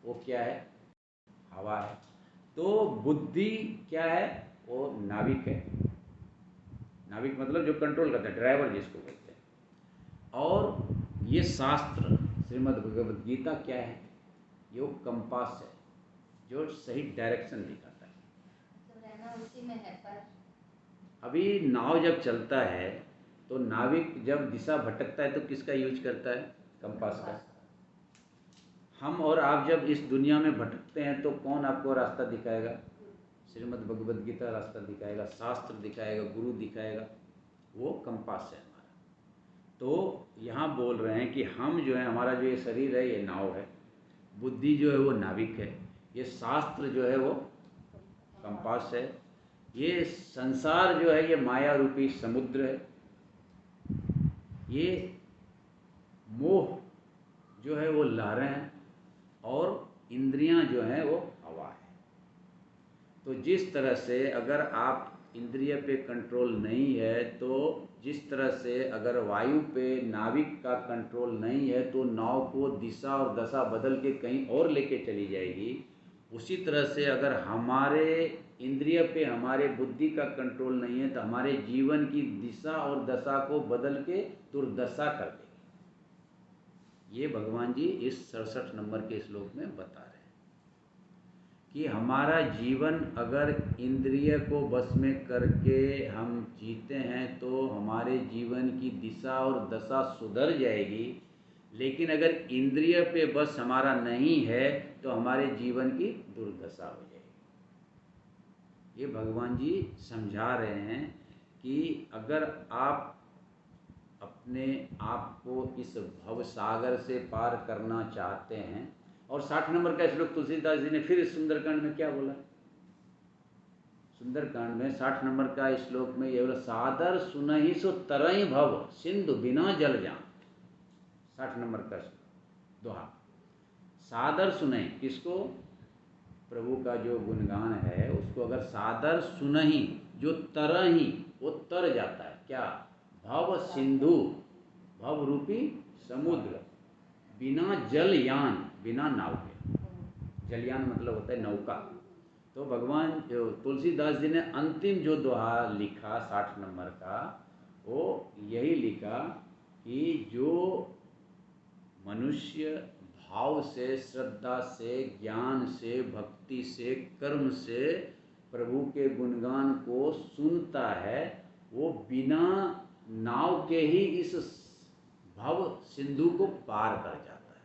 वो क्या है? हवा है। तो बुद्धि क्या है? वो नाविक है। नाविक मतलब जो कंट्रोल करता है, ड्राइवर जिसको कहते हैं। और ये शास्त्र श्रीमद् भगवद गीता क्या है? ये वो कंपास है जो सही डायरेक्शन दिखाता है। तो रहना उसी में है पर अभी नाव जब चलता है तो नाविक जब दिशा भटकता है तो किसका यूज करता है? कंपास का। हम और आप जब इस दुनिया में भटकते हैं तो कौन आपको रास्ता दिखाएगा? श्रीमद् भगवद गीता रास्ता दिखाएगा, शास्त्र दिखाएगा, गुरु दिखाएगा। वो कंपास है हमारा। तो यहाँ बोल रहे हैं कि हम जो है, हमारा जो ये शरीर है ये नाव है, बुद्धि जो है वो नाविक है, ये शास्त्र जो है वो कंपास है, ये संसार जो है ये माया रूपी समुद्र है, ये मोह जो है वो लहरें हैं, और इंद्रियां जो हैं वो हवा है। तो जिस तरह से अगर आप इंद्रिय पे कंट्रोल नहीं है, तो जिस तरह से अगर वायु पे नाविक का कंट्रोल नहीं है तो नाव को दिशा और दशा बदल के कहीं और लेके चली जाएगी। उसी तरह से अगर हमारे इंद्रिय पे हमारे बुद्धि का कंट्रोल नहीं है तो हमारे जीवन की दिशा और दशा को बदल के दुर्दशा कर देगी। ये भगवान जी इस 67 नंबर के श्लोक में बता रहे हैं कि हमारा जीवन अगर इंद्रिय को बस में करके हम जीते हैं तो हमारे जीवन की दिशा और दशा सुधर जाएगी, लेकिन अगर इंद्रिय पे बस हमारा नहीं है तो हमारे जीवन की दुर्दशा हो जाएगी। ये भगवान जी समझा रहे हैं कि अगर आप अपने आप को इस भव सागर से पार करना चाहते हैं, और 60 नंबर का श्लोक तुलसीदास जी ने फिर इस सुंदरकांड में क्या बोला? सुंदरकांड में 60 नंबर का श्लोक में ये बोला, सादर सुनहि सो तरई भव सिंधु बिना जल जान। 60 नंबर का दोहा। सादर सुनहि, किसको? प्रभु का जो गुणगान है उसको अगर सादर सुनहि, जो तरहि, वो तर जाता है क्या? भव सिंधु, भव रूपी समुद्र, बिना जलयान, बिना नाव के। जलयान मतलब होता है नौका। तो भगवान जो तुलसीदास जी ने अंतिम जो दोहा लिखा 60 नंबर का, वो यही लिखा कि जो मनुष्य भाव से, श्रद्धा से, ज्ञान से, भक्ति से, कर्म से प्रभु के गुणगान को सुनता है, वो बिना नाव के ही इस भव सिंधु को पार कर जाता है।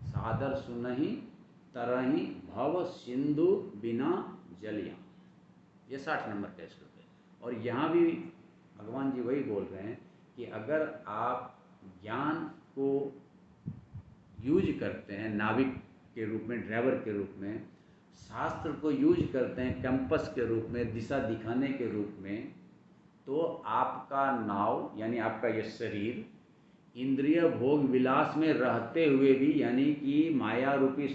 सादर सुनहि तरहि भव सिंधु बिना जलिया। ये 60 नंबर का श्लोक है। और यहाँ भी भगवान जी वही बोल रहे हैं कि अगर आप ज्ञान को यूज करते हैं नाविक के रूप में, ड्राइवर के रूप में, शास्त्र को यूज करते हैं कंपास के रूप में, दिशा दिखाने के रूप में, तो आपका नाव यानी आपका ये शरीर इंद्रिय भोग विलास में रहते हुए भी, यानी कि माया रूपी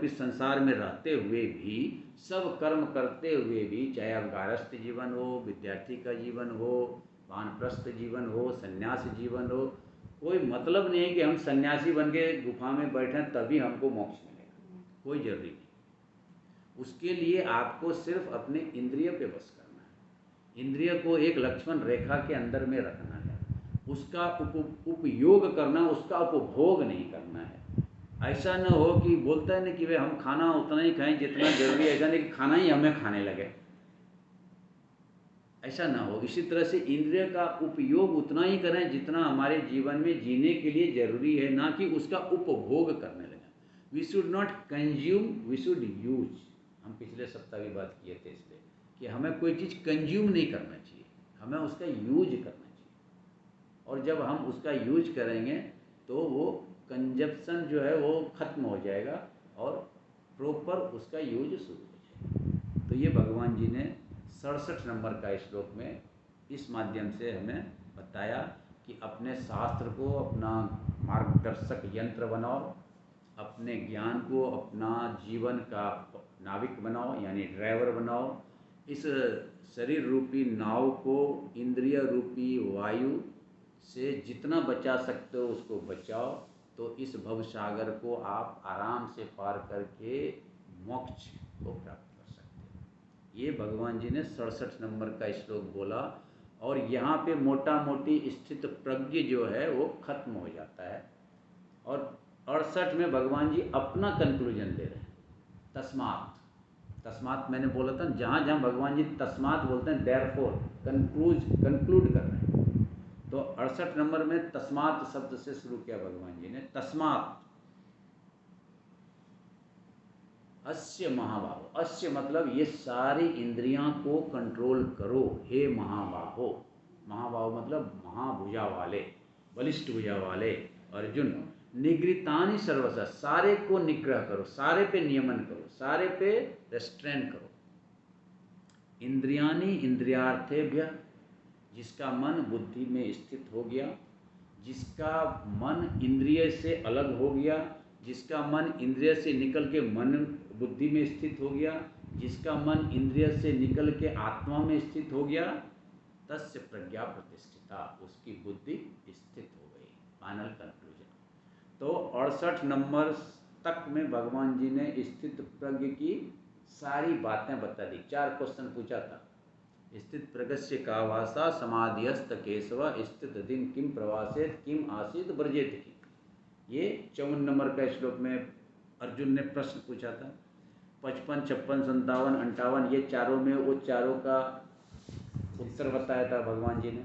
संसार में रहते हुए भी, सब कर्म करते हुए भी, चाहे आप गारस्थ जीवन हो, विद्यार्थी का जीवन हो, वानप्रस्थ जीवन हो, सन्यास जीवन हो, कोई मतलब नहीं है कि हम सन्यासी बन के गुफा में बैठें तभी हमको मोक्ष मिलेगा, कोई जरूरी नहीं। उसके लिए आपको सिर्फ अपने इंद्रिय पे बस करना है। इंद्रिय को एक लक्ष्मण रेखा के अंदर में रखना है, उसका उपयोग करना, उसका उपभोग नहीं करना है। ऐसा न हो कि बोलता है ना कि भाई हम खाना उतना ही खाएं जितना जरूरी है, ऐसा नहीं कि खाना ही हमें खाने लगे, ऐसा ना हो। इसी तरह से इंद्रिय का उपयोग उतना ही करें जितना हमारे जीवन में जीने के लिए जरूरी है, ना कि उसका उपभोग करने लगे। We should not consume, we should use. हम पिछले सप्ताह भी बात किए थे इस पर कि हमें कोई चीज़ कंज्यूम नहीं करना चाहिए, हमें उसका यूज करना चाहिए। और जब हम उसका यूज करेंगे तो वो कंजप्शन जो है वो ख़त्म हो जाएगा और प्रॉपर उसका यूज शुरू हो जाएगा। तो ये भगवान जी ने 67 नंबर का श्लोक में इस माध्यम से हमें बताया कि अपने शास्त्र को अपना मार्गदर्शक यंत्र बनाओ, अपने ज्ञान को अपना जीवन का नाविक बनाओ यानी ड्राइवर बनाओ। इस शरीर रूपी नाव को इंद्रिय रूपी वायु से जितना बचा सकते हो उसको बचाओ, तो तो इस भव सागर को आप आराम से पार करके मोक्ष को प्राप्त कर सकते हैं। ये भगवान जी ने 67 नंबर का श्लोक बोला और यहाँ पे मोटा मोटी स्थित प्रज्ञ जो है वो खत्म हो जाता है। और 68 में भगवान जी अपना कंक्लूजन दे रहे हैं, तस्मात। तस्मात मैंने बोला था, जहाँ जहाँ भगवान जी तस्मात बोलते हैं देयरफॉर कंक्लूड कर रहे हैं। तो 68 नंबर में तस्मात शब्द से शुरू किया भगवान जी ने। तस्मात अस्य महाबाहो, अस्य मतलब ये सारी इंद्रियां को कंट्रोल करो हे महाबाहो। महाबाहो मतलब महाभुजा वाले, बलिष्ठ भुजा वाले अर्जुन। निगृतानि सर्वशः, सारे को निग्रह करो, सारे पे नियमन करो, सारे पे रेस्ट्रेन करो। इंद्रियानि इंद्रियार्थेभ्य, जिसका मन बुद्धि में स्थित हो गया, जिसका मन इंद्रिय से अलग हो गया, जिसका मन इंद्रिय से निकल के मन बुद्धि में स्थित हो गया, जिसका मन इंद्रिय से निकल के आत्मा में स्थित हो गया, तस्य प्रज्ञा प्रतिष्ठिता, उसकी बुद्धि स्थित हो गई। Final conclusion. तो 68 नंबर तक में भगवान जी ने स्थित प्रज्ञ की सारी बातें बता दी। 4 क्वेश्चन पूछा था। स्थित प्रज्ञस्य का भाषा समाधियस्त केशव, स्थित दिन किम प्रवासेत किम आसीत ब्रजेत की। ये 54 नंबर का श्लोक में अर्जुन ने प्रश्न पूछा था। 55, 56, 57, 58 ये चारों में वो चारों का उत्तर बताया था भगवान जी ने।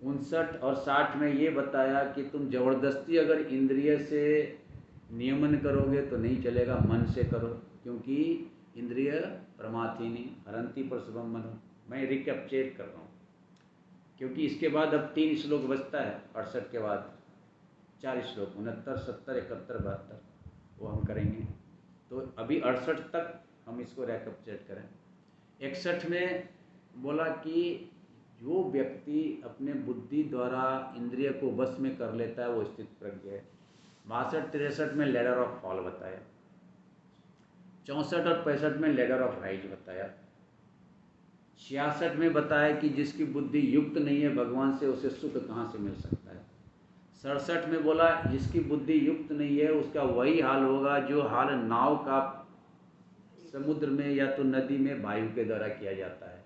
59 और 60 में ये बताया कि तुम जबरदस्ती अगर इंद्रिय से नियमन करोगे तो नहीं चलेगा, मन से करो, क्योंकि इंद्रिय प्रमाथिनी हरंती पर शुभम मनो। मैं रिकैप्चर कर रहा हूँ क्योंकि इसके बाद अब 3 श्लोक बचता है। 68 के बाद 4 श्लोक 69, 70, 71, 72 वो हम करेंगे। तो अभी 68 तक हम इसको रिकैप्चर करें। 61 में बोला कि जो व्यक्ति अपने बुद्धि द्वारा इंद्रिय को वश में कर लेता है वो स्थित प्रज्ञ है। 62, 63 में लेडर ऑफ फॉल बताया। 64 और 65 में लेडर ऑफ राइज बताया। 66 में बताया कि जिसकी बुद्धि युक्त नहीं है भगवान से, उसे सुख कहाँ से मिल सकता है। 67 में बोला जिसकी बुद्धि युक्त नहीं है उसका वही हाल होगा जो हाल नाव का समुद्र में या तो नदी में वायु के द्वारा किया जाता है।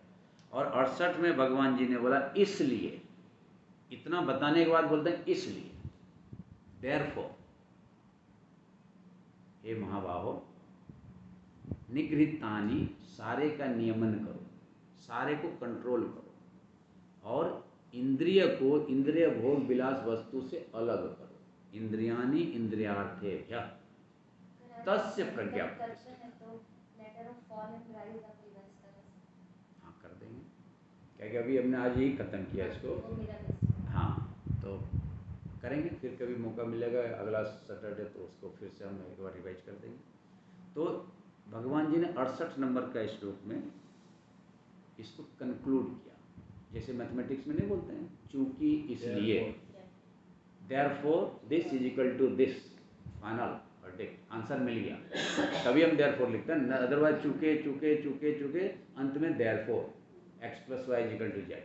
और 68 में भगवान जी ने बोला इसलिए, इतना बताने के बाद बोलते हैं इसलिए, देयरफॉर हे महाबाहो, निगृहीतानि, सारे का नियमन करो, सारे को कंट्रोल करो और इंद्रिय को इंद्रिय भोग विलास वस्तु से अलग करो। इंद्रियानि इंद्रियार्थेभ्यः तस्य प्रज्ञा। हाँ कर देंगे, क्या कि अभी हमने आज ही खत्म किया इसको। हाँ तो करेंगे, फिर कभी मौका मिलेगा अगला सैटरडे तो उसको फिर से हम एक बार रिवाइज कर देंगे। तो भगवान जी ने 68 नंबर का श्लोक में इसको कंक्लूड किया। जैसे मैथमेटिक्स में नहीं बोलते हैं चूंकि इसलिए, therefore this is equal to this, final verdict, answer मिल गया, तभी हम देयरफॉर लिखते हैं। अदरवाइज चूके चूके चूके चूके अंत में देयरफॉर x + y = z।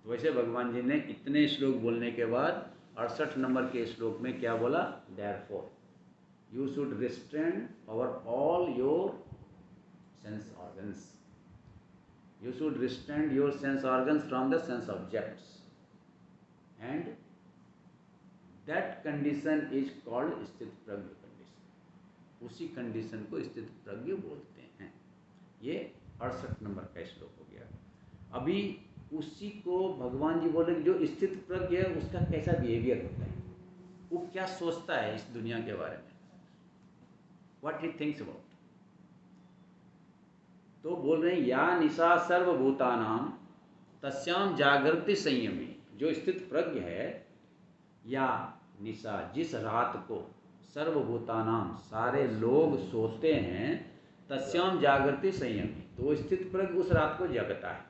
तो वैसे भगवान जी ने इतने श्लोक बोलने के बाद 68 नंबर के श्लोक में क्या बोला, therefore you should restrain over all your sense organs, you should restrain your sense organs from the sense objects, and that condition is called स्थित प्रज्ञ कंडीशन। उसी कंडीशन को स्थित प्रज्ञ बोलते हैं। ये 68 नंबर का श्लोक हो गया। अभी उसी को भगवान जी बोले जो स्थित प्रज्ञ है उसका कैसा बिहेवियर होता है, वो क्या सोचता है इस दुनिया के बारे में, व्हाट ही थिंक्स अबाउट। तो बोल रहे हैं या निशा सर्वभूतानां तस्याम जागृति संयमी। जो स्थित प्रज्ञ है, या निशा जिस रात को सर्वभूतानां सारे लोग सोते हैं, तस्याम जागृति संयमी, तो वो स्थित प्रज्ञ उस रात को जगता है,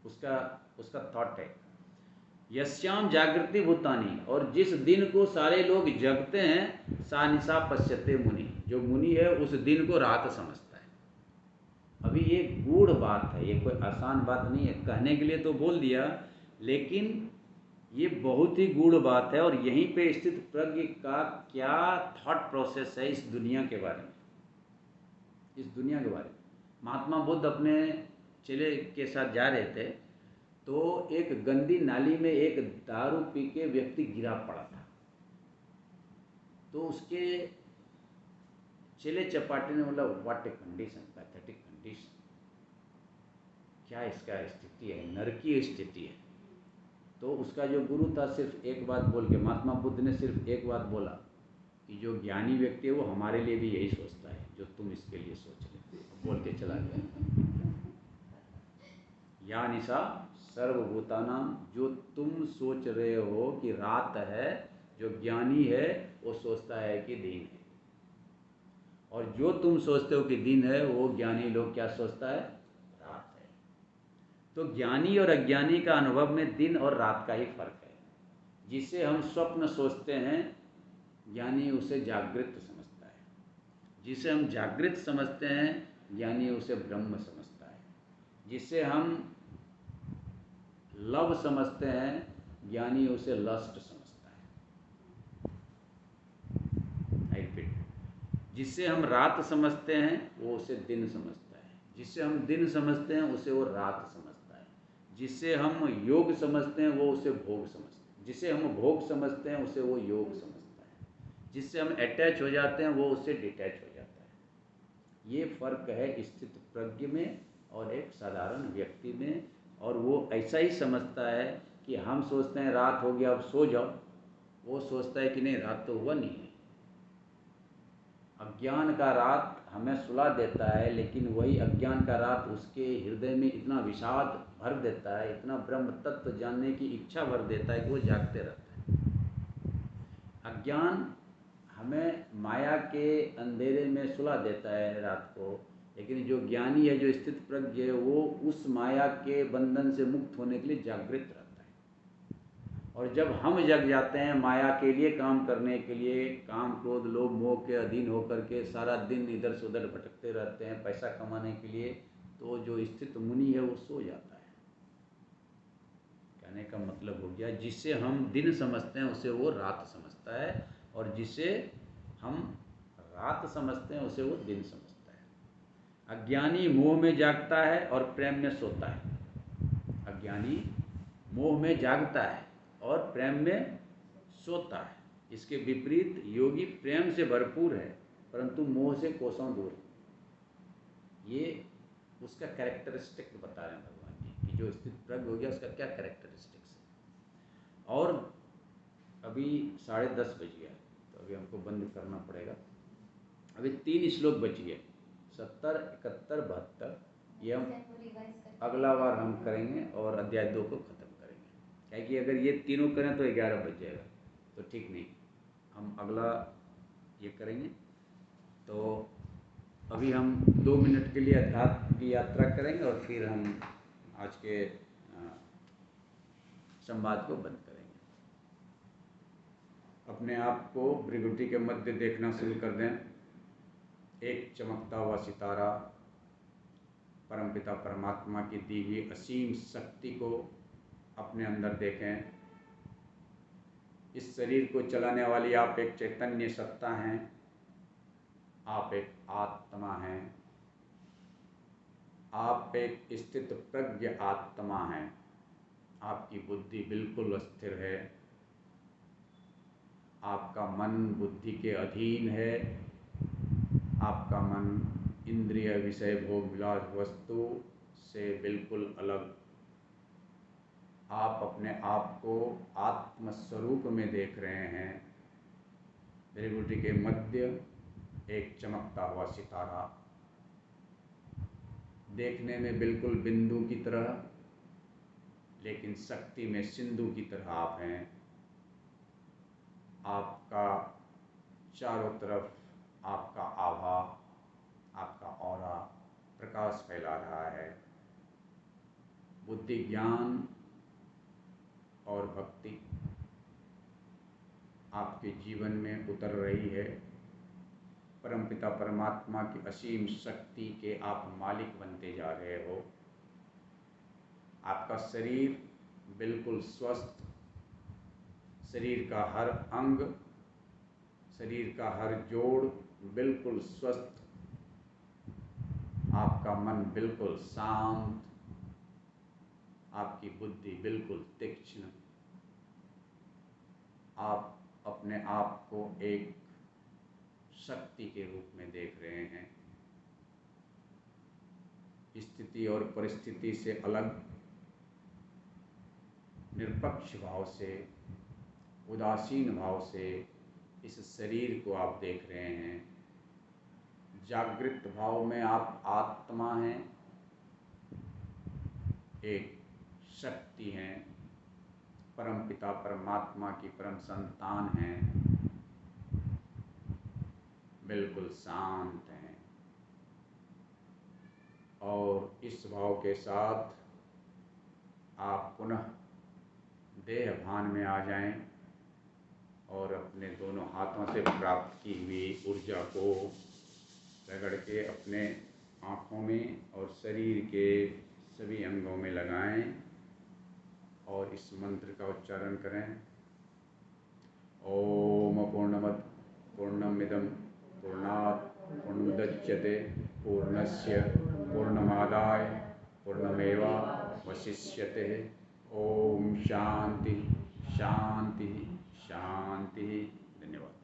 उसका थॉट है। यस्याम जागृति भूतानि, और जिस दिन को सारे लोग जगते हैं, सा निशा पश्यते मुनि, जो मुनि है उस दिन को रात समझता है। अभी ये गूढ़ बात है, ये कोई आसान बात नहीं है, कहने के लिए तो बोल दिया, लेकिन ये बहुत ही गूढ़ बात है और यहीं पे स्थित प्रज्ञ का क्या थॉट प्रोसेस है इस दुनिया के बारे में, इस दुनिया के बारे में। महात्मा बुद्ध अपने चेले के साथ जा रहे थे तो एक गंदी नाली में एक दारू पी के व्यक्ति गिरा पड़ा था। तो उसके चेले चपाटे ने बोला what a condition, pathetic condition, क्या इसका स्थिति है, नरकीय स्थिति है। तो उसका जो गुरु था सिर्फ एक बात बोल के, महात्मा बुद्ध ने सिर्फ एक बात बोला कि जो ज्ञानी व्यक्ति है वो हमारे लिए भी यही सोचता है जो तुम इसके लिए सोच रहे हो, बोल के चला गया। या निशा सर्वभूतानां, जो तुम सोच रहे हो कि रात है, जो ज्ञानी है वो सोचता है कि दिन है, और जो तुम सोचते हो कि दिन है वो ज्ञानी लोग क्या सोचता है, रात है। तो ज्ञानी और अज्ञानी का अनुभव में दिन और रात का ही फर्क है। जिसे हम स्वप्न सोचते हैं ज्ञानी उसे जागृत समझता है, जिसे हम जागृत समझते हैं ज्ञानी उसे ब्रह्म समझता है, जिसे हम लव समझते हैं ज्ञानी उसे लस्ट समझता है। आई रिपीट, जिसे हम रात समझते हैं वो उसे दिन समझता है, जिसे हम दिन समझते हैं उसे वो रात समझता है, जिसे हम योग समझते हैं वो उसे भोग समझता है, जिसे हम भोग समझते हैं उसे वो योग समझता है, जिससे हम अटैच हो जाते हैं वो उससे डिटैच हो जाता है। ये फ़र्क है स्थित प्रज्ञ में और एक साधारण व्यक्ति में। और वो ऐसा ही समझता है कि हम सोचते हैं रात हो गया अब सो जाओ, वो सोचता है कि नहीं रात तो हुआ नहीं है। अज्ञान का रात हमें सुला देता है, लेकिन वही अज्ञान का रात उसके हृदय में इतना विषाद भर देता है, इतना ब्रह्म तत्व जानने की इच्छा भर देता है कि वो जागते रहता है। अज्ञान हमें माया के अंधेरे में सुला देता है रात को, लेकिन जो ज्ञानी है, जो स्थित प्रज्ञ है, वो उस माया के बंधन से मुक्त होने के लिए जागृत रहता है। और जब हम जग जाते हैं माया के लिए, काम करने के लिए, काम क्रोध लोभ मोह के अधीन होकर के सारा दिन इधर से उधर भटकते रहते हैं पैसा कमाने के लिए, तो जो स्थित मुनि है वो सो जाता है। कहने का मतलब हो गया, जिसे हम दिन समझते हैं उसे वो रात समझता है, और जिसे हम रात समझते हैं उसे वो दिन समझता है। अज्ञानी मोह में जागता है और प्रेम में सोता है। अज्ञानी मोह में जागता है और प्रेम में सोता है। इसके विपरीत योगी प्रेम से भरपूर है परंतु मोह से कोसों दूर है। ये उसका कैरेक्टरिस्टिक बता रहे हैं भगवान जी कि जो स्थित प्रज्ञ हो गया उसका क्या कैरेक्टरिस्टिक्स है। और अभी 10:30 बज गया, तो अभी हमको बंद करना पड़ेगा। अभी 3 श्लोक बच गए, 70, 71, 72। ये हम अगला बार हम करेंगे और अध्याय 2 को ख़त्म करेंगे। क्या कि अगर ये तीनों करें तो 11 बज जाएगा, तो ठीक नहीं। हम अगला ये करेंगे। तो अभी हम 2 मिनट के लिए अध्यात्म की यात्रा करेंगे और फिर हम आज के संवाद को बंद करेंगे। अपने आप को भृगुटी के मध्य देखना शुरू कर दें। एक चमकता हुआ सितारा, परमपिता परमात्मा की दी हुई असीम शक्ति को अपने अंदर देखें। इस शरीर को चलाने वाली आप एक चैतन्य सत्ता हैं, आप एक आत्मा हैं, आप एक स्थित प्रज्ञ आत्मा हैं। आपकी बुद्धि बिल्कुल स्थिर है, आपका मन बुद्धि के अधीन है, आपका मन इंद्रिय विषय भोग विलास वस्तु से बिल्कुल अलग। आप अपने आप को आत्मस्वरूप में देख रहे हैं। भृगुटी के मध्य एक चमकता हुआ सितारा, देखने में बिल्कुल बिंदु की तरह, लेकिन शक्ति में सिंधु की तरह आप हैं। आपका चारों तरफ आपका आभा, आपका ऑरा प्रकाश फैला रहा है। बुद्धि, ज्ञान और भक्ति आपके जीवन में उतर रही है। परमपिता परमात्मा की असीम शक्ति के आप मालिक बनते जा रहे हो। आपका शरीर बिल्कुल स्वस्थ शरीर का हर अंग, शरीर का हर जोड़ बिल्कुल स्वस्थ, आपका मन बिल्कुल शांत, आपकी बुद्धि बिल्कुल तीक्ष्ण। आप अपने आप को एक शक्ति के रूप में देख रहे हैं। स्थिति और परिस्थिति से अलग निरपेक्ष भाव से, उदासीन भाव से इस शरीर को आप देख रहे हैं। जागृत भाव में आप आत्मा हैं, एक शक्ति हैं, परमपिता परमात्मा की परम संतान हैं, बिल्कुल शांत हैं। और इस भाव के साथ आप पुनः देह भान में आ जाएं और अपने दोनों हाथों से प्राप्त की हुई ऊर्जा को रगड़ के अपने आँखों में और शरीर के सभी अंगों में लगाएं और इस मंत्र का उच्चारण करें। ओम पूर्णमद पूर्णमिदं पूर्णात् पूर्णमुदच्यते पूर्णस्य पूर्णमादाय पूर्णमेवावशिष्यते। ओम शांति शांति शांति। धन्यवाद।